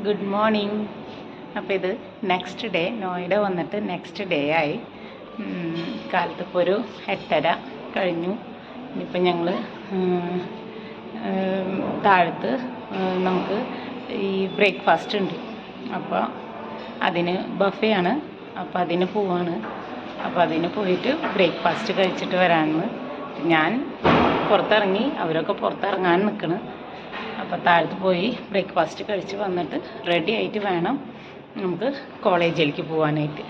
Good morning. അപ്പോൾ ഇത് next day, Noida വന്നിട്ട് നെക്സ്റ്റ് ഡേ ആയി. കാലത്ത് ഇപ്പോൾ ഒരു 8:30 കഴിഞ്ഞു. ഇനിയിപ്പോൾ ഞങ്ങൾ താഴത്ത് നമുക്ക് ഈ ബ്രേക്ക്ഫാസ്റ്റ് ഉണ്ട്. അപ്പോൾ അതിന് ബഫയാണ്. അപ്പോൾ അതിന് പോവാണ്. അപ്പോൾ അതിന് പോയിട്ട് ബ്രേക്ക്ഫാസ്റ്റ് കഴിച്ചിട്ട് വരാമെന്ന്. ഞാൻ പുറത്തിറങ്ങി, അവരൊക്കെ പുറത്തിറങ്ങാൻ നിൽക്കണ്. അപ്പോൾ താഴത്ത് പോയി ബ്രേക്ക്ഫാസ്റ്റ് കഴിച്ച് വന്നിട്ട് റെഡി ആയിട്ട് വേണം നമുക്ക് കോളേജിലേക്ക് പോകാനായിട്ട്.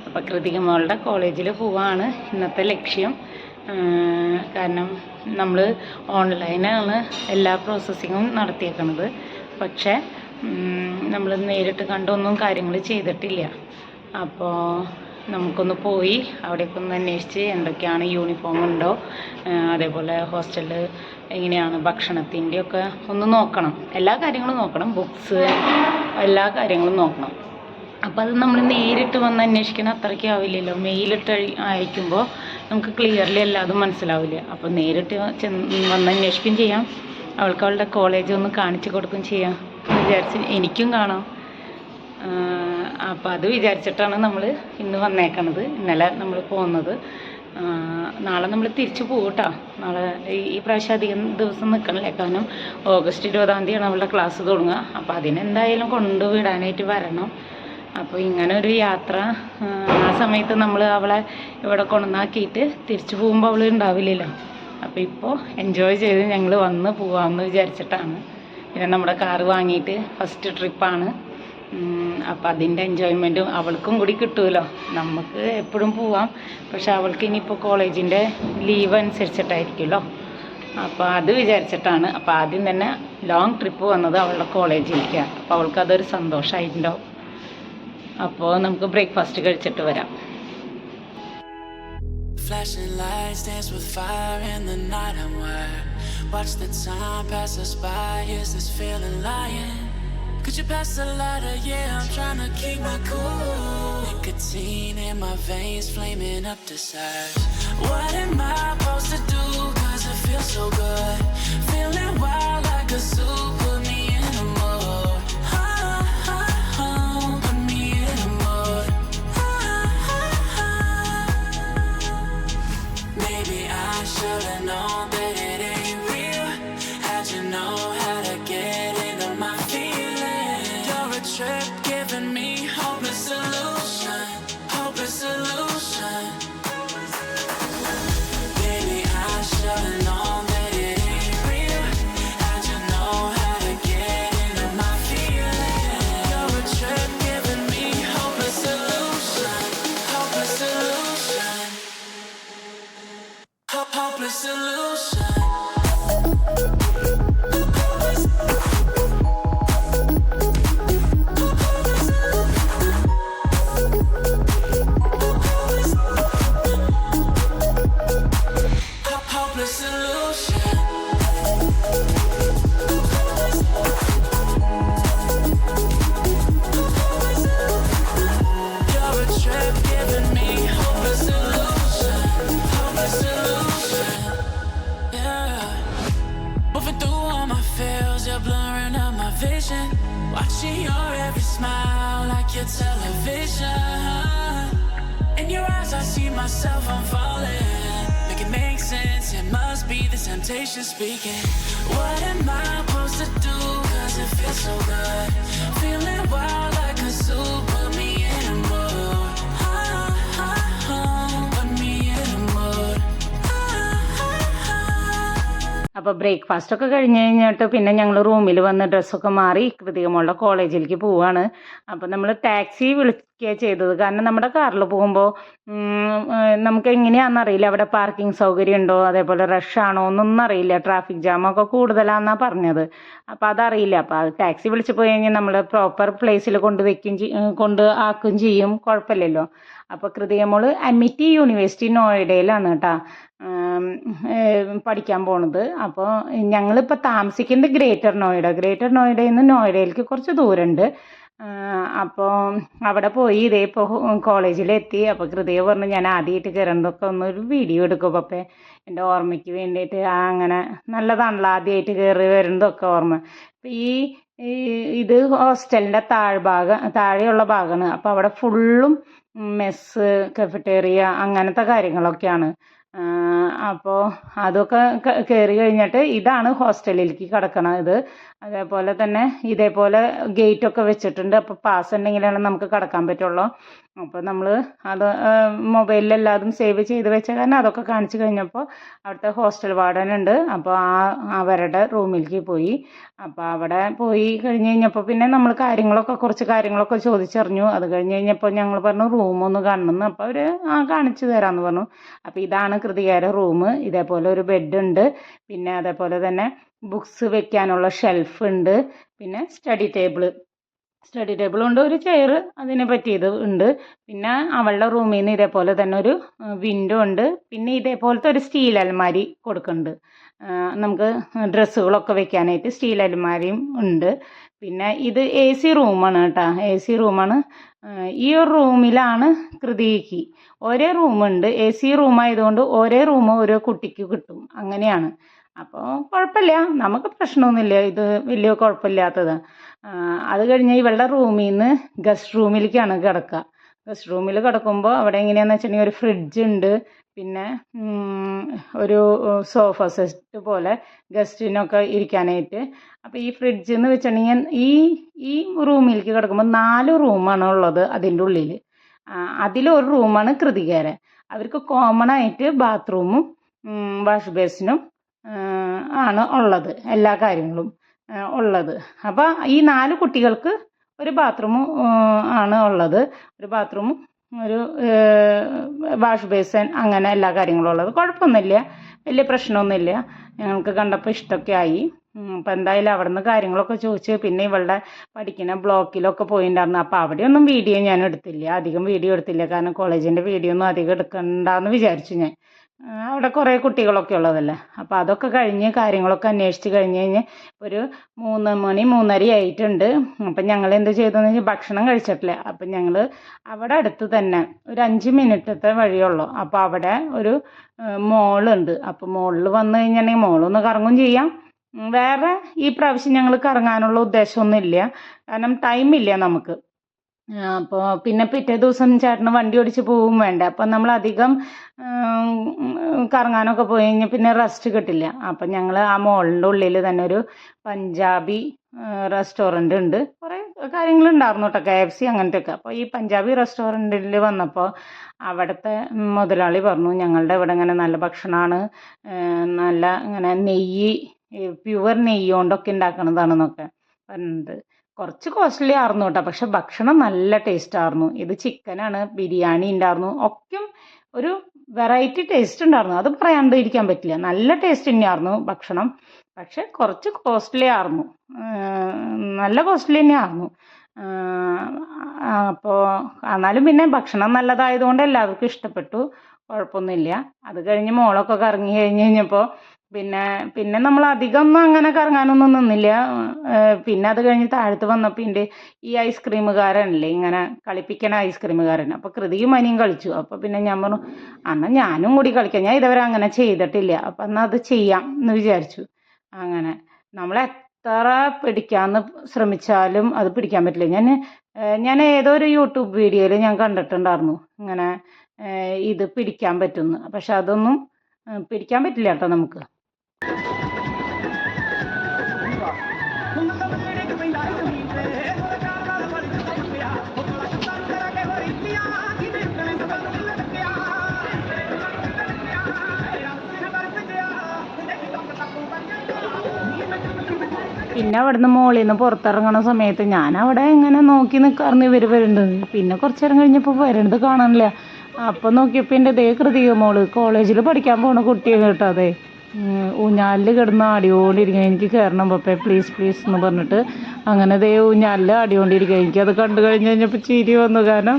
അപ്പോൾ കൃതിക മോളുടെ കോളേജിൽ പോവാണ് ഇന്നത്തെ ലക്ഷ്യം. കാരണം നമ്മൾ ഓൺലൈനാണ് എല്ലാ പ്രോസസ്സിങ്ങും നടത്തിയേക്കുന്നത്. പക്ഷേ നമ്മൾ നേരിട്ട് കണ്ടൊന്നും കാര്യങ്ങൾ ചെയ്തിട്ടില്ല. അപ്പോൾ നമുക്കൊന്ന് പോയി അവിടേക്ക് ഒന്ന് അന്വേഷിച്ച് എന്തൊക്കെയാണ്, യൂണിഫോം ഉണ്ടോ, അതേപോലെ ഹോസ്റ്റലിൽ എങ്ങനെയാണ് ഭക്ഷണത്തിൻ്റെയൊക്കെ ഒന്ന് നോക്കണം. എല്ലാ കാര്യങ്ങളും നോക്കണം, ബുക്സ് എല്ലാ കാര്യങ്ങളും നോക്കണം. അപ്പോൾ അത് നമ്മൾ നേരിട്ട് വന്ന് അന്വേഷിക്കണം അത്രയ്ക്ക് ആവില്ലല്ലോ. മെയിലിട്ട് അയക്കുമ്പോൾ നമുക്ക് ക്ലിയർലി എല്ലാതും മനസ്സിലാവില്ല. അപ്പോൾ നേരിട്ട് വന്ന് അന്വേഷിക്കുകയും ചെയ്യാം, അവളുടെ കോളേജ് ഒന്ന് കാണിച്ചു കൊടുക്കുകയും ചെയ്യാം വിചാരിച്ച് എനിക്കും കാണാം. അപ്പോൾ അത് വിചാരിച്ചിട്ടാണ് നമ്മൾ ഇന്ന് വന്നേക്കണത്. ഇന്നലെ നമ്മൾ പോകുന്നത്. നാളെ നമ്മൾ തിരിച്ചു പോകും കേട്ടോ. നാളെ ഈ പ്രാവശ്യം അധികം ദിവസം നിൽക്കണില്ല. കാരണം ഓഗസ്റ്റ് 20-ാം തീയതിയാണ് അവളുടെ ക്ലാസ് തുടങ്ങുക. അപ്പോൾ അതിനെന്തായാലും കൊണ്ടുവിടാനായിട്ട് വരണം. അപ്പോൾ ഇങ്ങനെ ഒരു യാത്ര, ആ സമയത്ത് നമ്മൾ അവളെ ഇവിടെ കൊണ്ടുവന്നാക്കിയിട്ട് തിരിച്ചു പോകുമ്പോൾ അവൾ ഉണ്ടാവില്ലല്ലോ. അപ്പോൾ ഇപ്പോൾ എൻജോയ് ചെയ്ത് ഞങ്ങൾ വന്ന് പോകാമെന്ന് വിചാരിച്ചിട്ടാണ്. പിന്നെ നമ്മുടെ കാറ് വാങ്ങിയിട്ട് ഫസ്റ്റ് ട്രിപ്പാണ്. അപ്പം അതിൻ്റെ എൻജോയ്മെൻറ്റും അവൾക്കും കൂടി കിട്ടുമല്ലോ. നമുക്ക് എപ്പോഴും പോവാം, പക്ഷെ അവൾക്ക് ഇനിയിപ്പോൾ കോളേജിൻ്റെ ലീവ് അനുസരിച്ചിട്ടായിരിക്കുമല്ലോ. അപ്പോൾ അത് വിചാരിച്ചിട്ടാണ്. അപ്പോൾ ആദ്യം തന്നെ ലോങ് ട്രിപ്പ് വന്നത് അവളുടെ കോളേജിലേക്കാണ്. അപ്പോൾ അവൾക്കതൊരു സന്തോഷമായിട്ടുണ്ടാവും. അപ്പോൾ നമുക്ക് ബ്രേക്ക്ഫാസ്റ്റ് കഴിച്ചിട്ട് വരാം. Flashing lights dance with fire in the night. I'm wired. Watch the time pass us by. Is this feeling lying? Could you pass the lighter? Yeah, I'm trying to keep my cool. Nicotine in my veins, flaming up desires. What am I supposed to do? Cause it feels so good. Feeling wild like a zoo. Put me in a mood. Put me in a mood. Maybe I should've known that it ain't real. How'd you know how to get into my feelings? You're a trip giving me hopeless solution. Hopeless solution. Baby, I should've known that it ain't real. How'd you know how to get into my feelings? You're a trip giving me hopeless solution. Hopeless solution. Hopeless solution. Watching your every smile like your television. In your eyes I see myself, I'm falling. Make it make sense, it must be the temptation speaking. What am I supposed to do? Cause it feels so good. Feeling wild like a zoo. Put me in a mood. Put me in a mood. അപ്പോൾ ബ്രേക്ക്ഫാസ്റ്റൊക്കെ കഴിഞ്ഞ് കഴിഞ്ഞിട്ട് പിന്നെ ഞങ്ങൾ റൂമിൽ വന്ന് ഡ്രസ്സൊക്കെ മാറി കൃതികമോളുടെ കോളേജിലേക്ക് പോവുകയാണ്. അപ്പോൾ നമ്മൾ ടാക്സി വിളിക്കുകയാണ് ചെയ്തത്. കാരണം നമ്മുടെ കാറിൽ പോകുമ്പോൾ നമുക്ക് എങ്ങനെയാണെന്നറിയില്ല, അവിടെ പാർക്കിംഗ് സൗകര്യം ഉണ്ടോ, അതേപോലെ റഷാണോ എന്നൊന്നും അറിയില്ല. ട്രാഫിക് ജാമൊക്കെ കൂടുതലാണെന്നാണ് പറഞ്ഞത്. അപ്പോൾ അതറിയില്ല. അപ്പോൾ അത് ടാക്സി വിളിച്ച് പോയി കഴിഞ്ഞാൽ നമ്മൾ പ്രോപ്പർ പ്ലേസിൽ കൊണ്ട് ആക്കുകയും ചെയ്യും, കുഴപ്പമില്ലല്ലോ. അപ്പോൾ കൃതികമോൾ അമിറ്റി യൂണിവേഴ്സിറ്റി നോയിഡയിലാണ് കേട്ടോ പഠിക്കാൻ പോണത്. അപ്പോൾ ഞങ്ങളിപ്പോൾ താമസിക്കുന്നത് ഗ്രേറ്റർ നോയിഡയിൽ നിന്ന് നോയിഡയിലേക്ക് കുറച്ച് ദൂരമുണ്ട്. അപ്പോൾ അവിടെ പോയി ഇപ്പോൾ കോളേജിലെത്തി. അപ്പോൾ കൃതിക പറഞ്ഞു ഞാൻ ആദ്യമായിട്ട് കയറുന്നതൊക്കെ ഒരു വീഡിയോ എടുക്കും പപ്പേ, എൻ്റെ ഓർമ്മയ്ക്ക് വേണ്ടിയിട്ട്. അങ്ങനെ നല്ലതാണല്ലോ ആദ്യമായിട്ട് കയറി വരുന്നതൊക്കെ ഓർമ്മ. അപ്പോൾ ഈ ഈ ഇത് ഹോസ്റ്റലിൻ്റെ താഴെയുള്ള ഭാഗമാണ്. അപ്പോൾ അവിടെ ഫുള്ളും മെസ്സ്, കഫറ്റേറിയ അങ്ങനത്തെ കാര്യങ്ങളൊക്കെയാണ്. അപ്പോൾ അതൊക്കെ കയറി കഴിഞ്ഞിട്ട് ഇതാണ് ഹോസ്റ്റലിലേക്ക് കിടക്കണത്. അതേപോലെ തന്നെ ഇതേപോലെ ഗേറ്റൊക്കെ വെച്ചിട്ടുണ്ട്. അപ്പോൾ പാസ് ഉണ്ടെങ്കിലാണ് നമുക്ക് കിടക്കാൻ പറ്റുള്ളൂ. അപ്പോൾ നമ്മൾ അത് മൊബൈലിലെല്ലാതും സേവ് ചെയ്ത് വെച്ച കാരണം അതൊക്കെ കാണിച്ചു കഴിഞ്ഞപ്പോൾ അവിടുത്തെ ഹോസ്റ്റൽ വാർഡൻ ഉണ്ട്. അപ്പോൾ അവരുടെ റൂമിലേക്ക് പോയി. അപ്പോൾ അവിടെ പോയി കഴിഞ്ഞ് കഴിഞ്ഞപ്പോൾ പിന്നെ നമ്മൾ കുറച്ച് കാര്യങ്ങളൊക്കെ ചോദിച്ചറിഞ്ഞു. അത് കഴിഞ്ഞ് കഴിഞ്ഞപ്പോൾ ഞങ്ങൾ പറഞ്ഞു റൂമൊന്ന് കാണണമെന്ന്. അപ്പോൾ അവർ കാണിച്ചു തരാമെന്ന് പറഞ്ഞു. അപ്പോൾ ഇതാണ് കൃതികയുടെ റൂം. ഇതേപോലെ ഒരു ബെഡ് ഉണ്ട്. പിന്നെ അതേപോലെ തന്നെ ബുക്സ് വെക്കാനുള്ള ഷെൽഫ് ഉണ്ട്. പിന്നെ സ്റ്റഡി ടേബിൾ ഉണ്ട്. ഒരു ചെയർ അതിനെ പറ്റിയത് ഉണ്ട്. പിന്നെ അവളുടെ റൂമിൽ നിന്ന് ഇതേപോലെ തന്നെ ഒരു വിൻഡോ ഉണ്ട്. പിന്നെ ഇതേപോലത്തെ ഒരു സ്റ്റീൽ അലമാരി കൊടുക്കുന്നുണ്ട്. നമുക്ക് ഡ്രസ്സുകളൊക്കെ വെക്കാനായിട്ട് സ്റ്റീൽ അലമാരിയും ഉണ്ട്. പിന്നെ ഇത് AC റൂമാണ് കേട്ടോ. AC റൂമാണ്. ഈ ഒരു റൂമിലാണ് കൃതിക്ക് ഒരേ റൂമുണ്ട്. AC റൂമായതുകൊണ്ട് ഒരേ റൂം ഓരോ കുട്ടിക്ക് കിട്ടും. അങ്ങനെയാണ്. അപ്പോൾ കുഴപ്പമില്ല, നമുക്ക് പ്രശ്നമൊന്നുമില്ല. ഇത് വലിയ കുഴപ്പമില്ലാത്തതാണ്. അത് കഴിഞ്ഞ് ഇവളുടെ റൂമിൽ നിന്ന് ഗസ്റ്റ് റൂമിലേക്കാണ് കിടക്കുക. ഗസ്റ്റ് റൂമിൽ കിടക്കുമ്പോൾ അവിടെ എങ്ങനെയാണെന്ന് വെച്ചിട്ടുണ്ടെങ്കിൽ ഒരു ഫ്രിഡ്ജ് ഉണ്ട്. പിന്നെ ഒരു സോഫ സെറ്റ് പോലെ ഗസ്റ്റിനൊക്കെ ഇരിക്കാനായിട്ട്. അപ്പോൾ ഈ ഫ്രിഡ്ജ് എന്ന് വെച്ചിട്ടുണ്ടെങ്കിൽ ഈ റൂമിലേക്ക് കിടക്കുമ്പോൾ 4 റൂമാണ് ഉള്ളത് അതിൻ്റെ ഉള്ളിൽ. അതിലൊരു റൂമാണ് കൃതികേരെ. അവർക്ക് കോമൺ ആയിട്ട് ബാത്റൂമും വാഷ് ബേസിനും ആണ് ഉള്ളത്, എല്ലാ കാര്യങ്ങളും ഉള്ളത്. അപ്പോൾ ഈ 4 കുട്ടികൾക്ക് ഒരു ബാത്റൂമും ആണ് ഉള്ളത്. ഒരു ബാത്റൂമും ഒരു വാഷ് ബേസിൻ അങ്ങനെ എല്ലാ കാര്യങ്ങളും ഉള്ളത്. കുഴപ്പമൊന്നുമില്ല, വലിയ പ്രശ്നമൊന്നുമില്ല. ഞങ്ങൾക്ക് കണ്ടപ്പോൾ ഇഷ്ടമൊക്കെ ആയി. അപ്പം എന്തായാലും അവിടെ നിന്ന് കാര്യങ്ങളൊക്കെ ചോദിച്ച് പിന്നെ ഇവളുടെ പഠിക്കുന്ന ബ്ലോക്കിലൊക്കെ പോയിട്ടുണ്ടായിരുന്നു. അപ്പോൾ അവിടെയൊന്നും വീഡിയോ ഞാൻ എടുത്തില്ല, അധികം വീഡിയോ എടുത്തില്ല. കാരണം കോളേജിൻ്റെ വീഡിയോ ഒന്നും അധികം എടുക്കണ്ടെന്ന് വിചാരിച്ചു ഞാൻ. അവിടെ കുറേ കുട്ടികളൊക്കെ ഉള്ളതല്ലേ. അപ്പോൾ അതൊക്കെ കഴിഞ്ഞ് കാര്യങ്ങളൊക്കെ അന്വേഷിച്ച് കഴിഞ്ഞ് ഒരു 3 മണി 3:30 ആയിട്ടുണ്ട്. അപ്പം ഞങ്ങൾ എന്ത് ചെയ്തെന്ന് വെച്ചാൽ ഭക്ഷണം കഴിച്ചിട്ടില്ല. അപ്പം ഞങ്ങൾ അവിടെ അടുത്ത് തന്നെ ഒരു 5 മിനിറ്റത്തെ വഴിയുള്ളൂ. അപ്പോൾ അവിടെ ഒരു മോളുണ്ട്. അപ്പോൾ മോളിൽ വന്നു കഴിഞ്ഞിട്ടുണ്ടെങ്കിൽ മോളൊന്ന് കറങ്ങും ചെയ്യാം. വേറെ ഈ പ്രാവശ്യം ഞങ്ങൾ കറങ്ങാനുള്ള ഉദ്ദേശമൊന്നുമില്ല, കാരണം ടൈമില്ല നമുക്ക്. അപ്പോൾ പിന്നെ പിറ്റേ ദിവസം ചേട്ടന് വണ്ടി ഓടിച്ച് പോവും വേണ്ടേ. അപ്പം നമ്മൾ അധികം കറങ്ങാനൊക്കെ പോയി കഴിഞ്ഞാൽ പിന്നെ റെസ്റ്റ് കിട്ടില്ല. അപ്പം ഞങ്ങൾ ആ മോളിൻ്റെ ഉള്ളിൽ തന്നെ ഒരു പഞ്ചാബി റെസ്റ്റോറൻ്റ് ഉണ്ട്. കുറേ കാര്യങ്ങളുണ്ടായിരുന്നു കേട്ടോ, KFC അങ്ങനത്തെ ഒക്കെ. അപ്പോൾ ഈ പഞ്ചാബി റെസ്റ്റോറൻറ്റിൽ വന്നപ്പോൾ അവിടുത്തെ മുതലാളി പറഞ്ഞു ഞങ്ങളുടെ ഇവിടെ ഇങ്ങനെ നല്ല ഭക്ഷണമാണ്, നല്ല ഇങ്ങനെ പ്യുവർ നെയ്യ് കൊണ്ടൊക്കെ ഉണ്ടാക്കണതാണെന്നൊക്കെ പറഞ്ഞിട്ട്. കുറച്ച് കോസ്റ്റ്ലി ആയിരുന്നു കേട്ടോ, പക്ഷെ ഭക്ഷണം നല്ല ടേസ്റ്റ് ആയിരുന്നു. ഇത് ചിക്കനാണ്, ബിരിയാണി ഉണ്ടായിരുന്നു, ഒക്കെ ഒരു വെറൈറ്റി ടേസ്റ്റ് ഉണ്ടായിരുന്നു. അത് പറയാണ്ട് ഇരിക്കാൻ പറ്റില്ല. നല്ല ടേസ്റ്റ് തന്നെയായിരുന്നു ഭക്ഷണം. പക്ഷെ കുറച്ച് കോസ്റ്റ്ലി ആയിരുന്നു, നല്ല കോസ്റ്റ്ലി തന്നെയായിരുന്നു. അപ്പോൾ എന്നാലും പിന്നെ ഭക്ഷണം നല്ലതായതുകൊണ്ട് എല്ലാവർക്കും ഇഷ്ടപ്പെട്ടു, കുഴപ്പമൊന്നുമില്ല. അത് കഴിഞ്ഞ് മോളൊക്കെ കറങ്ങി കഴിഞ്ഞപ്പോൾ പിന്നെ നമ്മൾ അധികം ഒന്നും അങ്ങനെ കറങ്ങാനൊന്നും നിന്നില്ല. പിന്നെ അത് കഴിഞ്ഞ് താഴത്ത് വന്നപ്പോൾ ഈ ഐസ്ക്രീമുകാരനല്ലേ ഇങ്ങനെ കളിപ്പിക്കണ ഐസ്ക്രീമുകാരൻ. അപ്പോൾ കൃതിയും മനിയും കളിച്ചു. അപ്പോൾ പിന്നെ ഞാൻ പറഞ്ഞു എന്നാൽ ഞാനും കൂടി കളിക്കാം, ഞാൻ ഇതുവരെ അങ്ങനെ ചെയ്തിട്ടില്ല, അപ്പം എന്നാൽ അത് ചെയ്യാം എന്ന് വിചാരിച്ചു. അങ്ങനെ നമ്മൾ എത്ര പിടിക്കാമെന്ന് ശ്രമിച്ചാലും അത് പിടിക്കാൻ പറ്റില്ല. ഞാൻ ഏതോ ഒരു യൂട്യൂബ് വീഡിയോയിൽ ഞാൻ കണ്ടിട്ടുണ്ടായിരുന്നു ഇങ്ങനെ ഇത് പിടിക്കാൻ പറ്റുമെന്ന്. പക്ഷെ അതൊന്നും പിടിക്കാൻ പറ്റില്ല കേട്ടോ നമുക്ക്. പിന്നെ അവിടുന്ന് മോളിൽ നിന്ന് പുറത്തിറങ്ങണ സമയത്ത് ഞാൻ അവിടെ ഇങ്ങനെ നോക്കി നിൽക്കാറുണ്ട് ഇവർ വരുന്നത്. പിന്നെ കുറച്ച് നേരം കഴിഞ്ഞപ്പോൾ വരുന്നത് കാണാനില്ല. അപ്പം നോക്കിയപ്പോൾ എൻ്റെ ദേ കൃതിക മോള് കോളേജിൽ പഠിക്കാൻ പോണ കുട്ടിയാണ് കേട്ടോ. അതെ, ഊഞ്ഞാലിൽ കിടന്ന് ആടിയോണ്ടിരിക്കുക. എനിക്ക് കയറണം പപ്പേ പ്ലീസ് പ്ലീസ് എന്ന് പറഞ്ഞിട്ട് അങ്ങനെ ദേ ഊഞ്ഞാലിൽ ആടിയോണ്ടിരിക്കുക. എനിക്കത് കണ്ടു കഴിഞ്ഞപ്പോൾ ചിരി വന്നു. കാരണം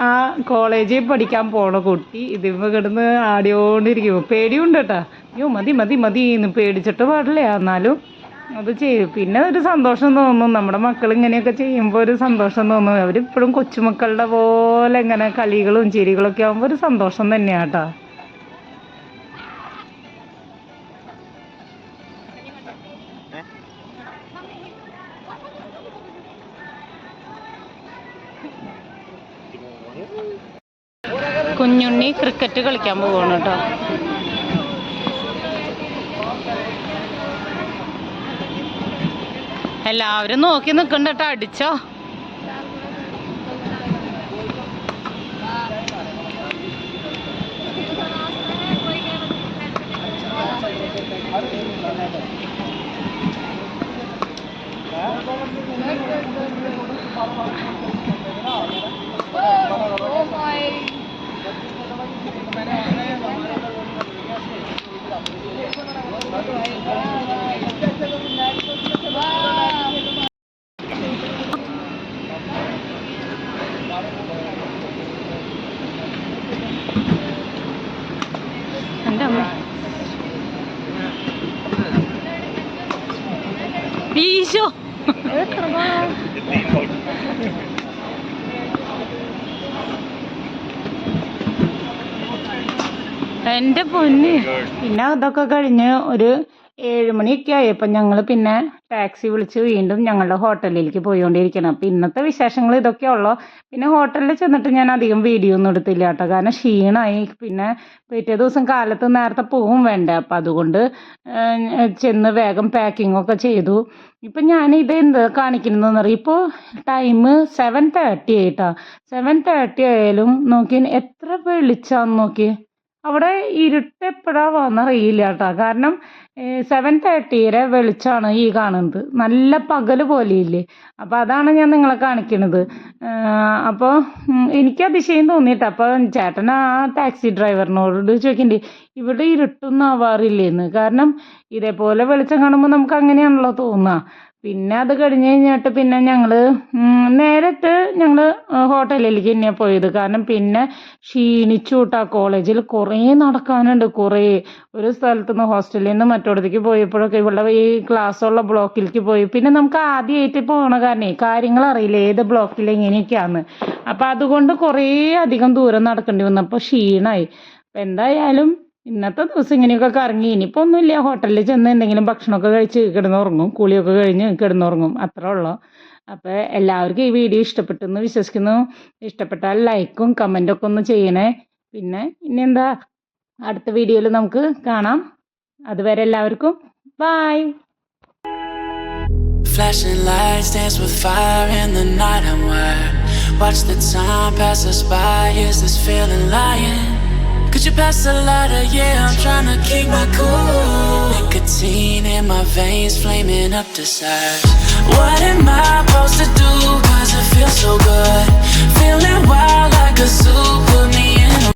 ആ കോളേജിൽ പഠിക്കാൻ പോണ കുട്ടി ഇതിപ്പോൾ കിടന്ന് ആടിയോണ്ടിരിക്കും. പേടിയുണ്ട് കേട്ടോ. അയ്യോ മതി മതി മതി എന്ന് പേടിച്ചിട്ട് പാടില്ല, എന്നാലും അത് ചെയ്യും. പിന്നെ ഒരു സന്തോഷം തോന്നും, നമ്മുടെ മക്കൾ ഇങ്ങനെയൊക്കെ ചെയ്യുമ്പോൾ ഒരു സന്തോഷം തോന്നും. അവരിപ്പോഴും കൊച്ചുമക്കളുടെ പോലെ ഇങ്ങനെ കളികളും ചിരികളൊക്കെ ആകുമ്പോൾ ഒരു സന്തോഷം തന്നെയാണ് കേട്ടോ. കുഞ്ഞുണ്ണി ക്രിക്കറ്റ് കളിക്കാൻ പോവാണ് കേട്ടോ. എല്ലാവരും നോക്കി നിൽക്കണ്ട കേട്ടോ, അടിച്ചോ. എൻ്റെ അമ്മ ഈശോ എൻ്റെ പൊന്ന്. പിന്നെ അതൊക്കെ കഴിഞ്ഞ് ഒരു 7 മണിയൊക്കെ ആയപ്പോൾ ഞങ്ങൾ പിന്നെ ടാക്സി വിളിച്ച് വീണ്ടും ഞങ്ങളുടെ ഹോട്ടലിലേക്ക് പോയിക്കൊണ്ടിരിക്കണം. അപ്പം ഇന്നത്തെ വിശേഷങ്ങൾ ഇതൊക്കെയുള്ളൂ. പിന്നെ ഹോട്ടലിൽ ചെന്നിട്ട് ഞാൻ അധികം വീഡിയോ ഒന്നും എടുത്തില്ല കേട്ടോ, കാരണം ക്ഷീണമായി. പിന്നെ പിറ്റേ ദിവസം കാലത്ത് നേരത്തെ പോവും വേണ്ടേ, അപ്പം അതുകൊണ്ട് ചെന്ന് വേഗം പാക്കിംഗ് ഒക്കെ ചെയ്തു. ഇപ്പം ഞാൻ ഇത് എന്ത് കാണിക്കുന്നതെന്ന് അറിയാം, ഇപ്പോൾ ടൈം 7:30 ആയിട്ടാ. 7:30 ആയാലും നോക്കി എത്ര വെളിച്ചാന്ന് നോക്കി. അവിടെ ഇരുട്ട് എപ്പോഴാണ് വന്നറിയില്ല കേട്ടോ, കാരണം 7:30 വെളിച്ചമാണ് ഈ കാണുന്നത്, നല്ല പകൽ പോലെയില്ലേ. അപ്പോൾ അതാണ് ഞാൻ നിങ്ങളെ കാണിക്കുന്നത്. അപ്പോൾ എനിക്ക് അതിശയം തോന്നിയിട്ടാ. അപ്പോൾ ചേട്ടൻ ആ ടാക്സി ഡ്രൈവറിനോട് ചോദിക്കണ്ടേ, ഇവിടെ ഇരുട്ടൊന്നും ആവാറില്ലേന്ന്. കാരണം ഇതേപോലെ വെളിച്ചം കാണുമ്പോൾ നമുക്ക് അങ്ങനെയാണല്ലോ തോന്നുക. പിന്നെ അത് കഴിഞ്ഞ് കഴിഞ്ഞിട്ട് പിന്നെ ഞങ്ങൾ നേരിട്ട് ഞങ്ങൾ ഹോട്ടലിലേക്ക് തന്നെയാണ് പോയത്. കാരണം പിന്നെ ക്ഷീണിച്ചു കൂട്ടാ. കോളേജിൽ കുറേ നടക്കാനുണ്ട്, കുറേ. ഒരു സ്ഥലത്ത് നിന്ന് ഹോസ്റ്റലിൽ നിന്ന് മറ്റോടത്തേക്ക് പോയപ്പോഴൊക്കെ ഇവിടെ ഈ ക്ലാസ്സുള്ള ബ്ലോക്കിലേക്ക് പോയി. പിന്നെ നമുക്ക് ആദ്യമായിട്ട് പോകണ കാരണേ കാര്യങ്ങൾ അറിയില്ല ഏത് ബ്ലോക്കിൽ എങ്ങനെയൊക്കെയാന്ന്. അപ്പം അതുകൊണ്ട് കുറേ അധികം ദൂരം നടക്കേണ്ടി വന്നു. അപ്പോൾ ക്ഷീണമായി. അപ്പം എന്തായാലും ഇന്നത്തെ ദിവസം ഇങ്ങനെയൊക്കെ കറങ്ങി. ഇനിയിപ്പോൾ ഒന്നുമില്ല, ഹോട്ടലിൽ ചെന്ന് എന്തെങ്കിലും ഭക്ഷണമൊക്കെ കഴിച്ച് കിടന്നുറങ്ങും, കുളിയൊക്കെ കഴിഞ്ഞ് കിടന്നുറങ്ങും, അത്രേ ഉള്ളൂ. അപ്പോൾ എല്ലാവർക്കും ഈ വീഡിയോ ഇഷ്ടപ്പെട്ടെന്ന് വിശ്വസിക്കുന്നു. ഇഷ്ടപ്പെട്ടാൽ ലൈക്കും കമൻറ്റൊക്കെ ഒന്ന് ചെയ്യണേ. പിന്നെ ഇനി എന്താ, അടുത്ത വീഡിയോയിൽ നമുക്ക് കാണാം. അതുവരെ എല്ലാവർക്കും by. Flashing lights dance with fire in the night. I'm wired. Watch the time pass us by. Is this feeling lying? Could you pass the lighter? Yeah, I'm trying to keep my cool. Nicotine in my veins, flaming up desires. What